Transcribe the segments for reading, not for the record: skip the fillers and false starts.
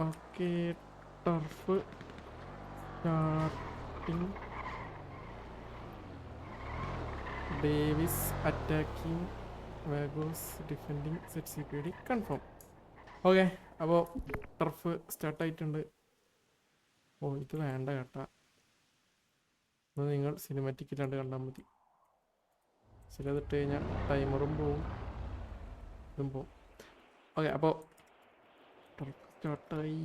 Okay. Turf starting. Davis attacking. വാഗോസ് defending. Set C P D confirm. Okay, അപ്പോൾ turf സ്റ്റാർട്ടായിട്ടുണ്ട്. ഓ ഇത് വേണ്ട കേട്ടാ, ഇത് നിങ്ങൾ സിനിമാറ്റിക് ഇല്ലാണ്ട് കണ്ടാൽ മതി. ചിലതിട്ട് കഴിഞ്ഞാൽ ടൈമറും പോവും, ഇതും പോവും. ഓക്കെ, അപ്പോൾ ടർഫ് സ്റ്റാർട്ടായി.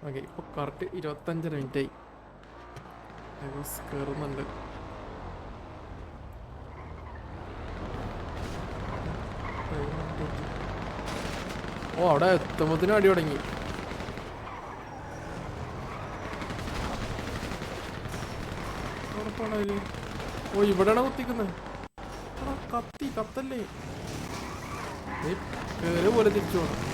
ഓക്കെ, ഇപ്പോൾ കറക്റ്റ് 25 മിനിറ്റായി. കയറുന്നുണ്ട്. ഓ അവിടെ എത്തുമ്പത്തിനും അടി തുടങ്ങി. ഓ ഇവിടെയാണ് കുത്തിക്കുന്നത്. കത്തല്ലേ, കേറ് പോലെ തിരിച്ചു പോണം.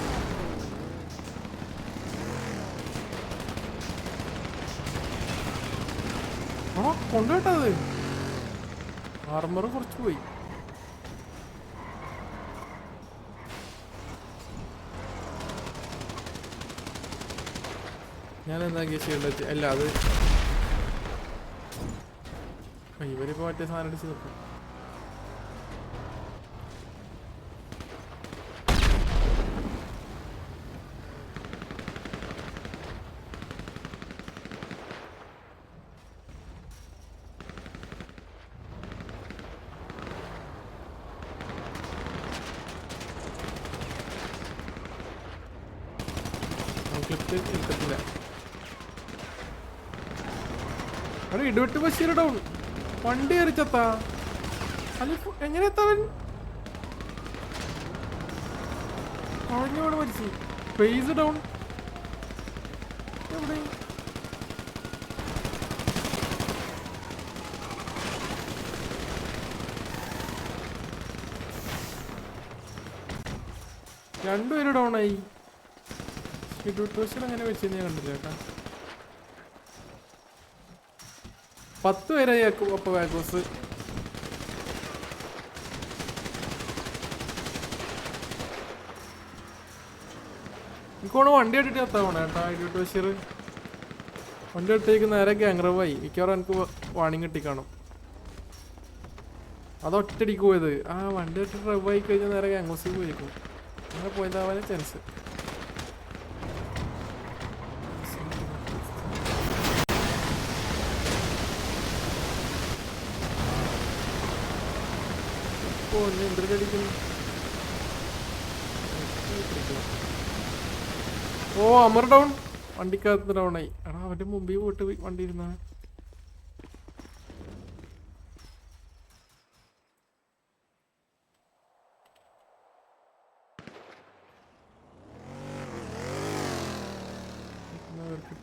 ആ കൊണ്ടുപോയിട്ടത് ആർമർ കുറച്ച് പോയി. ഞാൻ എന്താ ചെയ്യേണ്ടത്? അല്ല അത് ഇവരിപ്പോ മറ്റേ സാധനം അടിച്ച് നിൽക്കും. എടുക്കത്തില്ല. അവിടെ ഇടവിട്ട് ബഷീർ ഡൗൺ. വണ്ടി എറിച്ചത്താ അല്ല എങ്ങനെ എത്തവൻ കളഞ്ഞോട് മരിച്ചു. Face down. എവിടെ രണ്ടുപേരും ഡൗൺ ആയി. അങ്ങനെ വെച്ച് ഞാൻ കണ്ടില്ല കേട്ടാ. 10 പേരായി അപ്പൊ വാഗോസ്. എനിക്കോണ് വണ്ടി ഇട്ടിട്ട് എത്താവണ കേട്ടാ. ഇടിവിട്ട് ബഷീർ വണ്ടി ഇട്ടേക്ക് നേരെ ഗാങ്റവായി. മിക്കവാറും എനിക്ക് വാണിംഗ് കിട്ടിക്കാണും. അത് ഒറ്റടിക്ക് പോയത്. ആ വണ്ടി ഇട്ടിട്ട് റവായി കഴിഞ്ഞാൽ നേരെ ഗാംഗോസിൽ പോയിരിക്കും. അങ്ങനെ പോയതാവാനേ ചാൻസ്. ഓ അമർ ഡൗൺ. വണ്ടിക്കകത്ത് ഡൗൺ ആയി. എടാ അവന്റെ മുമ്പിൽ പോയിട്ട് വണ്ടി ഇരുന്ന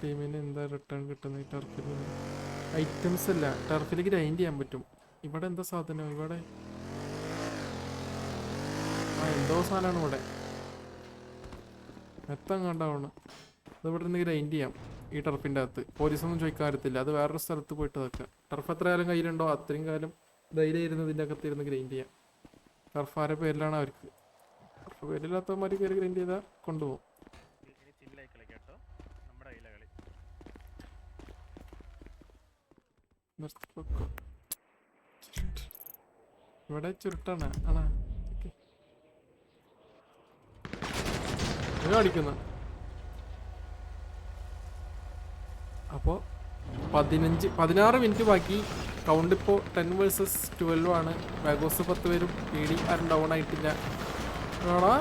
ടീമിന് എന്താ റിട്ടേൺ കിട്ടുന്നത്? ടർഫിൽ ഐറ്റംസ് അല്ല, ടർഫിൽ ഗ്രൈൻഡ് ചെയ്യാൻ പറ്റും. ഇവിടെ എന്താ സാധനം? ഇവിടെ എന്തോ സാധനമാണ് ഇവിടെ. എത്താൻ കണ്ടാവണം. അത് ഇവിടെ നിന്ന് ഗ്രൈൻഡ് ചെയ്യാം ഈ ടർഫിൻ്റെ അകത്ത്. പോലീസൊന്നും ചോദിക്കാൻ പറ്റത്തില്ല. അത് വേറൊരു സ്ഥലത്ത് പോയിട്ട് വെക്കാം. ടർഫ് എത്ര കാലം കയ്യിലുണ്ടോ അത്രയും കാലം ധൈര്യം ഇരുന്ന് ഇതിൻ്റെ അകത്ത് ഇരുന്ന് ഗ്രൈൻഡ് ചെയ്യാം. ടർഫ് ആരെ പേരിലാണ് അവർക്ക്. ടർഫ് പേരില്ലാത്തവന്മാർ കയറി ഗ്രൈൻഡ് ചെയ്താൽ കൊണ്ടുപോകും. ഇവിടെ ചുരുട്ടാണ് ആണാ അടിക്കുന്ന. അപ്പോൾ 16 മിനിറ്റ് ബാക്കി. കൗണ്ട് ഇപ്പോൾ 10 vs 12 ആണ്. വാഗോസ് 10 പേരും പേടി ആരും ഡൗൺ ആയിട്ടില്ല. ആടാ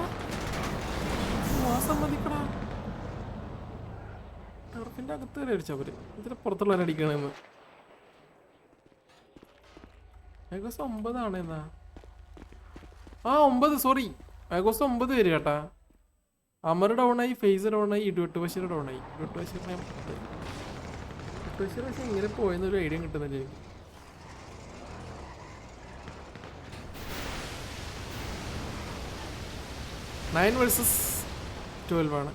സമ്മതിക്കടാ. ടർഫിൻ്റെ അകത്ത് കയറി അടിച്ചവര്. ഇതിന് പുറത്തുള്ളവരെ അടിക്കണമെന്ന്. വാഗോസ് 9 ആണ് എന്നാ. ആ 9, സോറി വാഗോസ് 9 പേര് കേട്ടാ. അമർ ഡൗൺ ആയി, ഫേസ് ഡൗൺ ആയി, ഇടുവെട്ട് ബഷീർ ഡൗൺ ആയി. ഇടുവെട്ട് ബഷീറിനെ പക്ഷെ എങ്ങനെ പോയെന്നൊരു ഐഡിയ കിട്ടുന്നില്ല എനിക്ക്. 9 വേഴ്സസ് 12 ആണ്.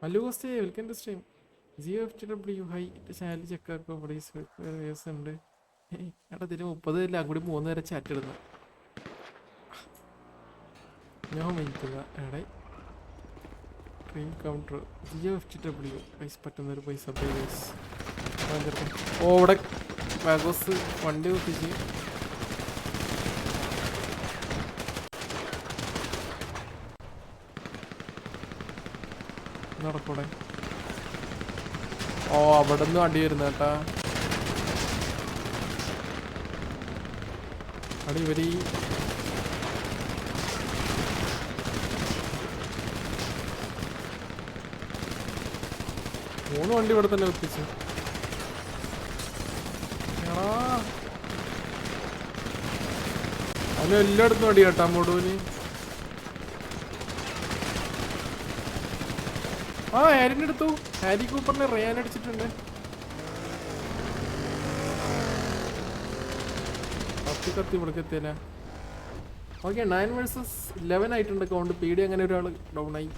മല്ലുകോസ്റ്റേ welcome to stream. GFTW hi channel ചെക്കാക്കോ പ്ലീസ് ഉണ്ട്. എടാ ഇതിന് 30 എല്ലാം കൂടി 3 വരെ ചാറ്റ് ഇടുന്നു. ഞാൻ മൈൻഡില്ല എടേ. ട്രെയിൻ കൗണ്ടർ GFTW പൈസ പറ്റുന്നൊരു പൈസ പൈസ്. ഓ ഇവിടെ വാഗോസ് വണ്ടി കുത്തിച്ച് നടക്കൂടെ. ഓ അവിടെ നിന്ന് അടി വരുന്ന കേട്ടാ. അടി ഇവര് 3 വണ്ടി ഇവിടെ തന്നെ എത്തിച്ചു. അവന് എല്ലായിടത്തും അടി കേട്ടാ മോഡൂന്. ആ ഹാരിനെ എടുത്തു. ഹാരി കൂപ്പറിനെ റയാൻ അടിച്ചിട്ടുണ്ട്. കത്തി വിളിക്കെത്തിയല്ല. ഓക്കെ 9 വേഴ്സസ് 11 ആയിട്ടുണ്ട് കൗണ്ട്. പീഡി അങ്ങനെ ഒരാൾ ഡൗൺ ആയി.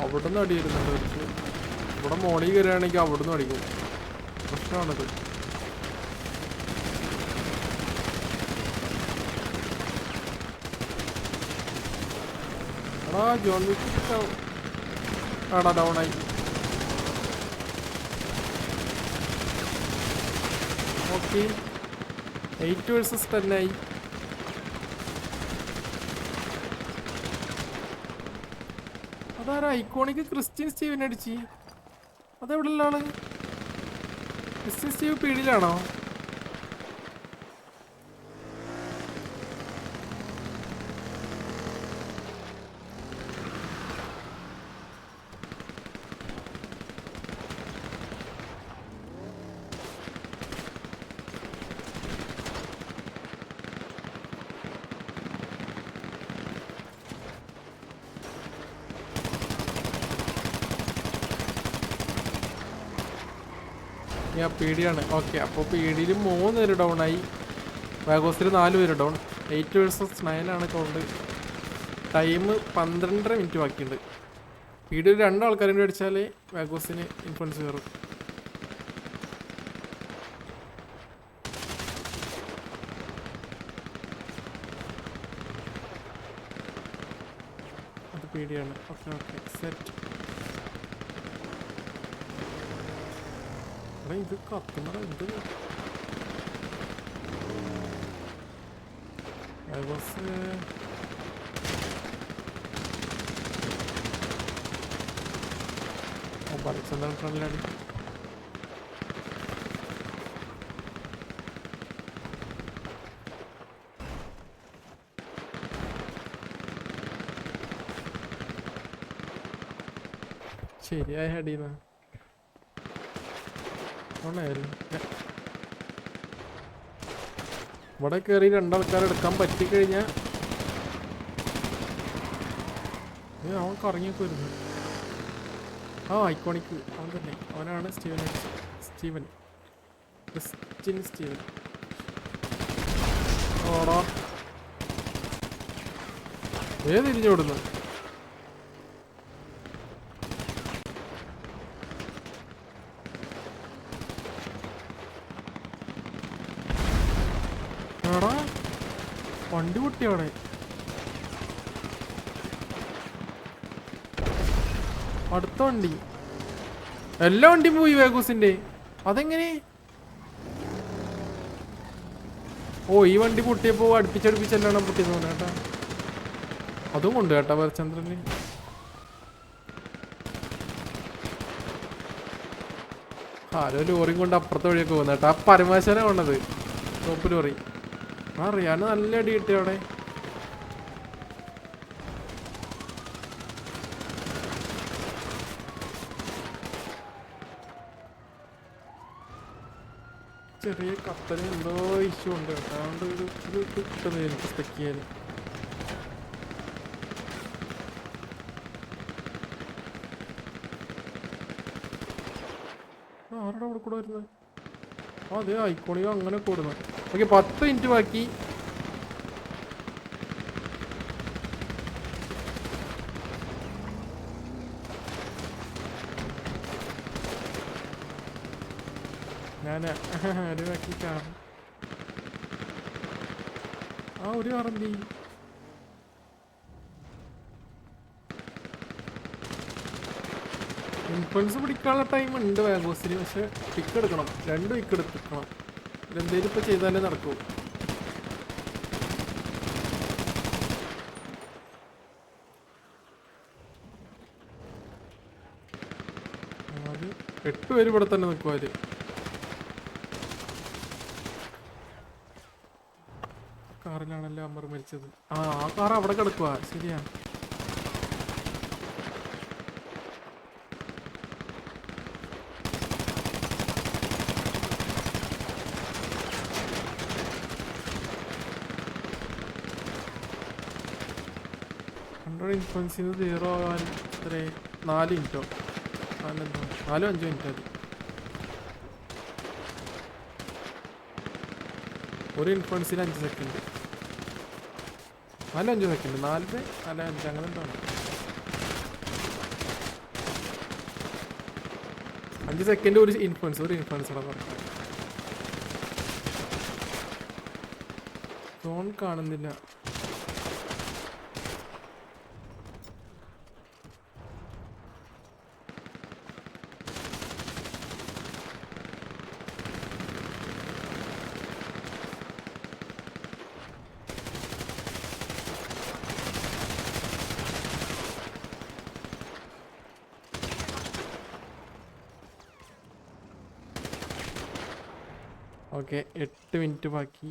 അവിടുന്ന് അടി വരുന്നുണ്ട് അവർക്ക്. ഇവിടെ മോളിൽ കയറുകയാണെങ്കിൽ അവിടുന്ന് അടിക്കും. പ്രശ്നമാണിത്. ജോൺ വിക്ക് ആടാ ഡൗൺ ആയി. ഓക്കെ 8 വേഴ്സസ് 10 ആയി. അതാരാ ഐക്കോണിക് ക്രിസ്ത്യൻ സ്റ്റീവിനെ അടിച്ച്? അതെവിടെ ഉള്ള ആള്? ക്രിസ്ത്യൻ സ്റ്റീവ് പീടിയിലാണോ? ഞാൻ പീഡിയാണ്. ഓക്കെ അപ്പോൾ പീഡിയിൽ 3 പേര് ഡൗൺ ആയി. വാഗോസിൽ 4 പേര് ഡൗൺ. 8 വേഴ്സസ് 9 ആണ് കൗണ്ട്. ടൈം 12.5 മിനിറ്റ് ബാക്കിയുണ്ട്. പീഡിയിൽ 2 ആൾക്കാരും അടിച്ചാലേ വാഗോസിന് ഇൻഫ്ലുവൻസ് കയറും. അത് പീഡിയാണ്. Okay okay set. ഇത് കത്തുന്നട എന്ത്? പറിച്ചെന്താണ് ശരിയായ അടിയുന്ന ഇവിടെ കയറി 2 ആൾക്കാരെ എടുക്കാൻ പറ്റിക്കഴിഞ്ഞാൽ അവൻ കറങ്ങിയൊക്കെ വരുന്നു. ആ ഐക്കോണിക്ക് അവൻ തന്നെ. അവനാണ് സ്റ്റീവൻ ക്രിസ്ത്യൻ സ്റ്റീവൻ. ഓടാ തിരിഞ്ഞു വിടുന്നു. വണ്ടി പൊട്ടി അവിടെ. അടുത്ത വണ്ടി എല്ലാ വണ്ടിയും പോയി വേഗൂസിന്റെ. അതെങ്ങനെ? ഓ ഈ വണ്ടി പൊട്ടിയപ്പോ അടുപ്പിച്ചെല്ലാം പൊട്ടിയെന്ന് തോന്നുന്നു കേട്ടാ. അതും കൊണ്ട് കേട്ടാ വരചന്ദ്രന്. ആരോ ലോറിയും കൊണ്ട് അപ്പുറത്തെ വഴിയൊക്കെ പോകുന്ന കേട്ടാ. ആ പരമാശാന വന്നത് ടോപ്പ് ലോറി. ആ റിയാന് നല്ല അടി കിട്ടി അവിടെ. ചെറിയ കപ്പലിന് എന്തോ ഇഷ്യൂ ഉണ്ട് കേട്ടോ. അതുകൊണ്ട് ഇത് കിട്ടുന്നത് എനിക്ക് സ്പെക്ക് ചെയ്യാൻ. ആരുടെ അവിടെ കൂടെ വരുന്നത്? അതെ ഐക്കോണിയോ അങ്ങനെ കൂടുന്നത്. ഓക്കെ 10 മിനിറ്റ് ബാക്കി. ഞാൻ ഒരു ബാക്കി കാർ. ഒരു കാറെന്തി ഇൻഫ്ലുവൻസ് പിടിക്കാനുള്ള ടൈം ഉണ്ട് വാഗോസിന്. പക്ഷെ പിക്ക് എടുക്കണം, 2 പിക്ക് എടുക്കണം. എന്തെങ്കിലും ഇപ്പം ചെയ്താലേ നടക്കൂ. അത് 8 പേര് ഇവിടെ തന്നെ നിൽക്കുവാര്. കാറിലാണല്ലോ അമ്മർ മരിച്ചത്. ആ കാർ അവിടെ കിടക്കുക. ശരിയാ. ഇൻഫ്ലുവൻസ് ചെയ്ത് 0 ആവാൻ എത്ര 4 മിനിറ്റോ 4-5 മിനിറ്റ് മതി. ഒരു ഇൻഫ്ലുവൻസിന് 5 സെക്കൻഡ്, 4-5 സെക്കൻഡ്, 4-5 അങ്ങനെ എന്താണ് 5 സെക്കൻഡ് ഒരു ഇൻഫ്ലുവൻസറെ പറഞ്ഞു. സോൺ കാണുന്നില്ല. ഓക്കെ 8 മിനിറ്റ് ബാക്കി.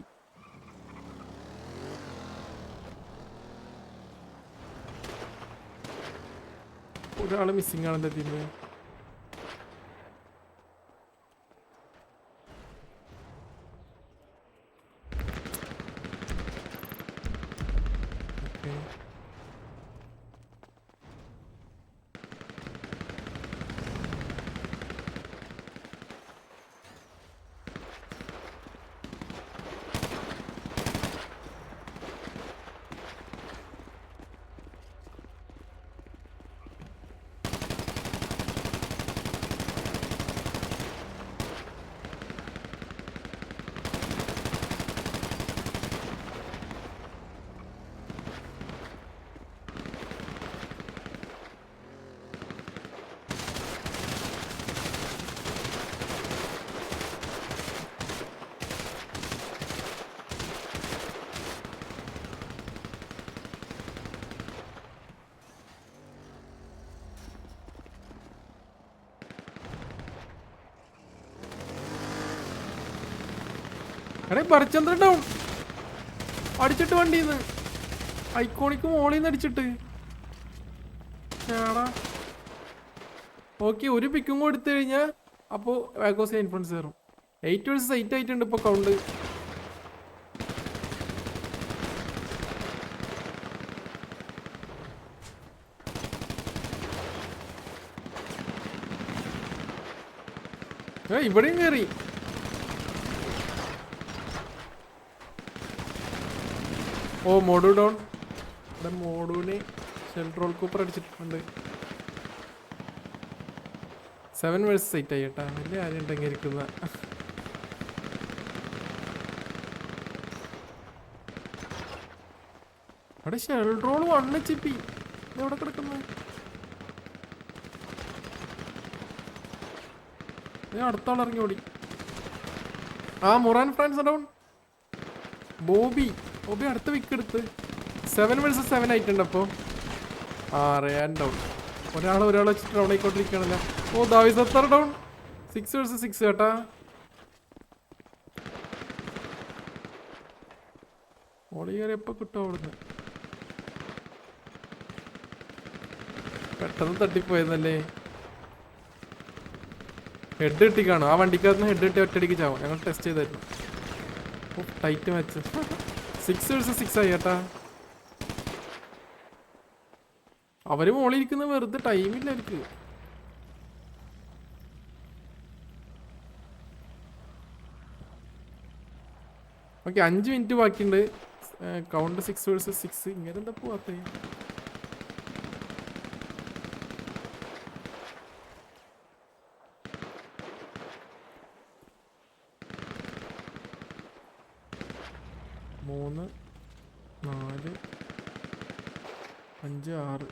ഒരാൾ മിസ്സിംഗ് ആണെന്ന് ടീമ്. എടേ പറിച്ചന്ദ്രൻ ഡൗൺ അടിച്ചിട്ട് വണ്ടിന്ന് ഐക്കോണിക്ക് മോളിന്ന് അടിച്ചിട്ട്. ഏടാ ഓക്കെ ഒരു പിക്കും കൂടെ എടുത്തു കഴിഞ്ഞാൽ അപ്പോൾ വാഗോസിന് ഇൻഫ്ലുവൻസ് കയറും. 8 vs 8 ആയിട്ടുണ്ട് ഇപ്പോൾ കൗണ്ട്. ഇവിടെയും കയറി. ഓ മോഡു ഡൗൺ. ഇവിടെ മോഡുവിന് ഷെൽട്രോൾ കൂപ്പർ അടിച്ചിട്ടുണ്ട്. 7 vs 8 ആയി കേട്ടാ. വലിയ കാര്യം ഉണ്ടെങ്കിൽ ഇരിക്കുന്ന അവിടെ ഷെൽട്രോൾ 1 HP എവിടെ കിടക്കുന്നു? അടുത്ത ആൾ ഇറങ്ങി ഓടി. Muran France down. ബോബി അടുത്ത വിക്ക് എടുത്ത് 7 vs 7 ആയിട്ടുണ്ട്. അപ്പോൾ റയാൻ ഡൗൺ. ഒരാൾ വെച്ചിട്ട് ഡൗൺ ആയിക്കൊണ്ടിരിക്കുകയാണല്ലോ. ദാവിസത്തർ ഡൗൺ. 6 vs 6 കേട്ടാ. ഓളി കയറി എപ്പോൾ കിട്ടും അവിടുന്ന്? പെട്ടെന്ന് തട്ടിപ്പോയെന്നല്ലേ. ഹെഡ് കിട്ടി കാണും. ആ വണ്ടിക്കകത്ത് ഹെഡ് കിട്ടി ഒറ്റയടിക്ക് ചാവും. ഞങ്ങൾ ടെസ്റ്റ് ചെയ്തായിരുന്നു. ടൈറ്റ് മാച്ച് 6 vs 6 ആയി ചേട്ടാ. അവര് മോളിരിക്കുന്ന വെറുതെ ടൈമില്ല അവർക്ക്. ഓക്കെ 5 മിനിറ്റ് ബാക്കിയുണ്ട്. Count 6 vs 6. ഇങ്ങനെ എന്താ പോവാത്ത? മൂന്ന് 4 5 6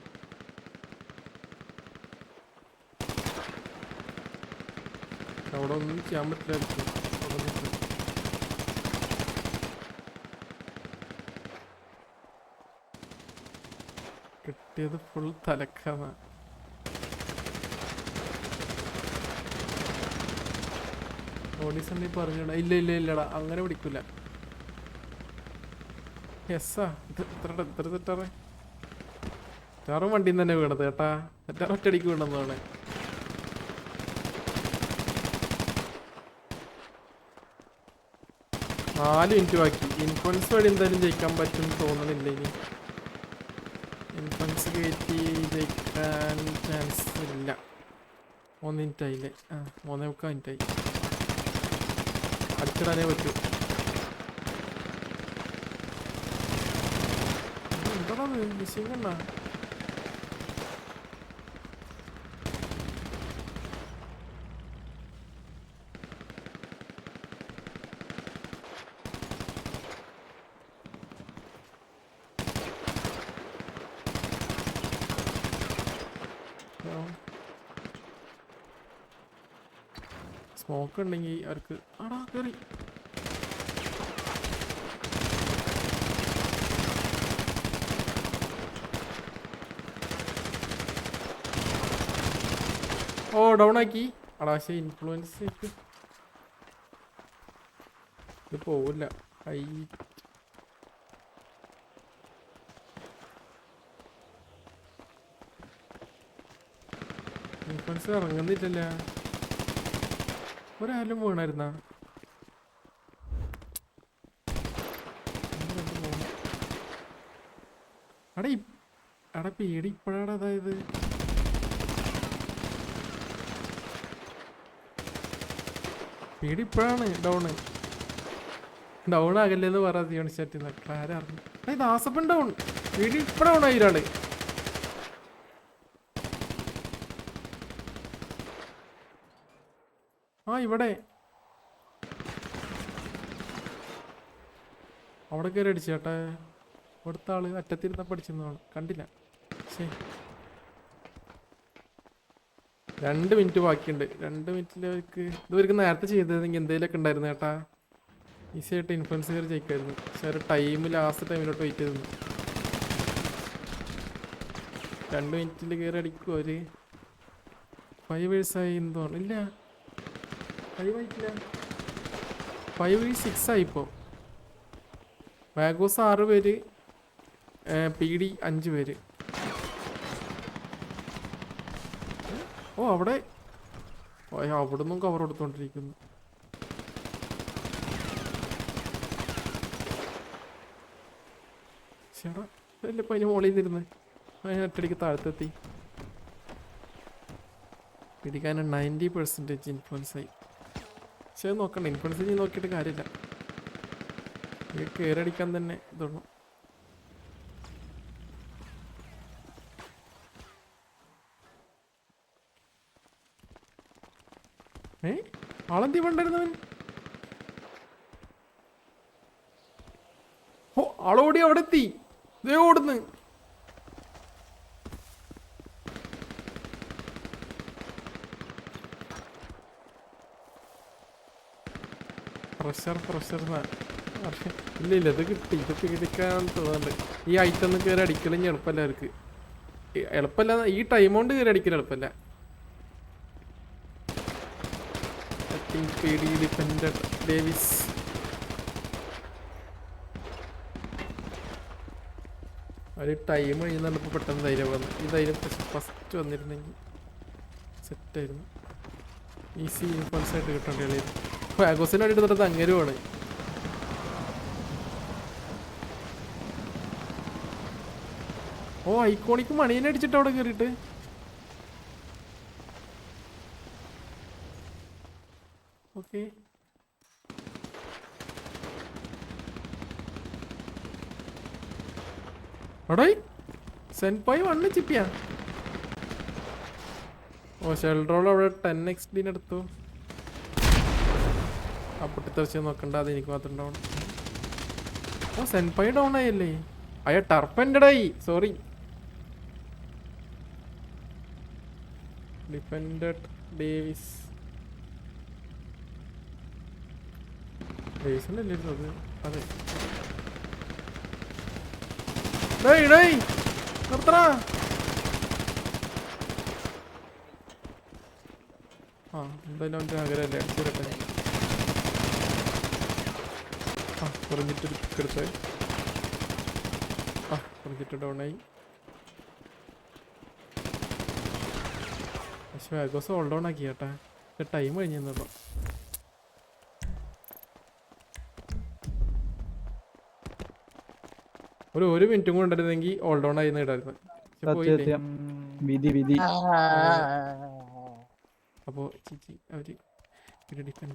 അവിടെ ഒന്നും ചെയ്യാൻ പറ്റില്ലായിരിക്കും. കിട്ടിയത് ഫുൾ തലക്കാണ്. ഓഡീസ് നീ പറഞ്ഞിടാ. ഇല്ല ഇല്ല ഇല്ലടാ, അങ്ങനെ പിടിക്കൂല. യെസ്സാ, ഇത് എത്ര തെറ്റാറ്? തെറ്റാറും വണ്ടിയിൽ തന്നെ വീണത് ചേട്ടാ. തെറ്റാറ് ഒറ്റയടിക്ക് വീണെന്നാണ്. നാല് മിനിറ്റ് ബാക്കി. ഇൻഫ്ലുവൻസ് വഴി എന്തായാലും ജയിക്കാൻ പറ്റും തോന്നണില്ല. ഇനി ഇൻഫ്ലുവൻസ് കയറ്റി ജയിക്കാൻ ചാൻസ് ഇല്ല. 3 മിനിറ്റ് ആയില്ലേ? 3.25 മിനിറ്റായി. അടിച്ചിടാനേ പറ്റൂ. എന്താ മിസ്സിങ് കണ്ടാ? സ്മോക്ക് ഉണ്ടെങ്കിൽ അവർക്ക് ആടാ കയറി. ഓ ഡൗൺ ആക്കി. അടാ പക്ഷേ ഇൻഫ്ലുവൻസ് ഇത് പോവില്ല. ഇൻഫ്ലുവൻസ് ഇറങ്ങുന്നില്ലല്ലോ. ഒരാലും വീണായിരുന്ന അടാ പേടി ഇപ്പോഴാണ്. അതായത് പേടി ഇപ്പോഴാണ്. ഡൗൺ ആകല്ലേന്ന് പറയാ തീർച്ചയായിട്ടും. ആരറിഞ്ഞു? ദാസപ്പൻ ഡൗൺ. പേടി ഇപ്പോഴാണ് ഒരാള്. ഇവിടെ അവിടെ കയറി അടിച്ചു ചേട്ടാ. ഇവിടുത്തെ ആള് അറ്റത്തിരുന്ന പഠിച്ചെന്നാണ് കണ്ടില്ല. ശരി 2 മിനിറ്റ് ബാക്കിയുണ്ട്. 2 മിനിറ്റിലേക്ക് ഇതുവരെക്കും നേരത്തെ ചെയ്തതെങ്കിൽ എന്തെങ്കിലുമൊക്കെ ഉണ്ടായിരുന്നു ചേട്ടാ. ഈസി ആയിട്ട് ഇൻഫ്ലുവൻസ് കയറി ജയിക്കായിരുന്നു. പക്ഷെ ഒരു ലാസ്റ്റ് ടൈമിലോട്ട് വെയിറ്റ് ചെയ്തു. 2 മിനിറ്റിൽ കയറി അടിക്കും അവര്. 5 വേഴ്സായി എന്തോ ഇല്ല. 5 ആയിട്ടില്ല. 5 vs 6 ആയിപ്പോ. വാഗോസ് 6 പേര്, PD 5 പേര്. അവിടെ അവിടെ നിന്നും കവർ കൊടുത്തോണ്ടിരിക്കുന്നു. ചേട്ടാ ഇല്ലപ്പോ അതിന് മുകളിൽ നിന്നിരുന്ന് ഒറ്റടിക്ക് താഴത്തെത്തി. പിടിക്കാൻ 90% ഇൻഫ്ലുവൻസ് ആയി. പക്ഷെ നോക്കണ്ട, ഇൻഫ്ലുവൻസ് ചെയ്ത് നോക്കിയിട്ട് കാര്യമില്ല. കയറടിക്കാൻ തന്നെ ഇതുള്ളൂ. ആളെന്തി പണ്ടായിരുന്നവൻ? ഓ ആളോടി അവിടെ എത്തി. ഇതേ ഓടുന്ന്. പ്രഷർ ഇല്ല ഇത് കിട്ടി. ഇത് പീഡിക്കാൻ തോന്നുന്നുണ്ട്. ഈ ഐറ്റം ഒന്നും കയറി അടിക്കലും എളുപ്പമല്ല അവർക്ക്. എളുപ്പമല്ല, ഈ ടൈം കൊണ്ട് കയറി അടിക്കൽ എളുപ്പമല്ല. ഡേവിസ് ഒരു ടൈം കഴിയുന്നുണ്ട്. ഇപ്പോൾ പെട്ടെന്ന് ധൈര്യം വന്നു. ഈ ധൈര്യം ഫസ്റ്റ് വന്നിരുന്നെങ്കിൽ സെറ്റായിരുന്നു. ഈസി ഇൻഫ്ലുവൻസ് ആയിട്ട് കിട്ടേണ്ട കളി. വാഗോസിന് വേണ്ടി എടുത്തിട്ട് അങ്ങനെയുമാണ്. ഓ ഐക്കോണിക്ക് മണീനെ അടിച്ചിട്ട് അവിടെ കയറിയിട്ട്. ഓക്കെ അവിടെ സെൻപോയി വണ്ണ് ചിപ്പിയാ. ഓ ഷെൽഡ്രോൾ അവിടെ 10 XD എടുത്തു. ആ പൊട്ടിത്തെറിച്ച് നോക്കണ്ട, അത് എനിക്ക് മാത്രം ഡൗൺ. ഓ സെൻപോയി ഡൗൺ ആയല്ലേ. അയ്യ ടർപ്പൻ്റെടായി, സോറി. ഡിഫൻഡഡ് ഡേവിസ്. ഡേവിസിൻ്റെ അല്ലേ അത്? അതെ. ഡേയ് ഡേയ് നിർത്തടാ. ആ എന്തായാലും അവൻ്റെ ആഗ്രഹമല്ലേ, അടിച്ചിരട്ടെ. ആ കുറഞ്ഞിട്ട് എടുത്ത്. ആ കുറഞ്ഞിട്ട് ഡൗണായി. പക്ഷെ വാഗോസ് ഹോൾഡ് ഡൗൺ ആക്കി കേട്ടാ. ടൈം കഴിഞ്ഞല്ലോ. ഒരു മിനിറ്റും കൂടെ ഉണ്ടായിരുന്നെങ്കിൽ ഹോൾഡ് ഡൗൺ ആയി ഇടായിരുന്നു. വിധി വിധി. അപ്പോൾ ചേച്ചി അവർ ഡിഫെൻഡ്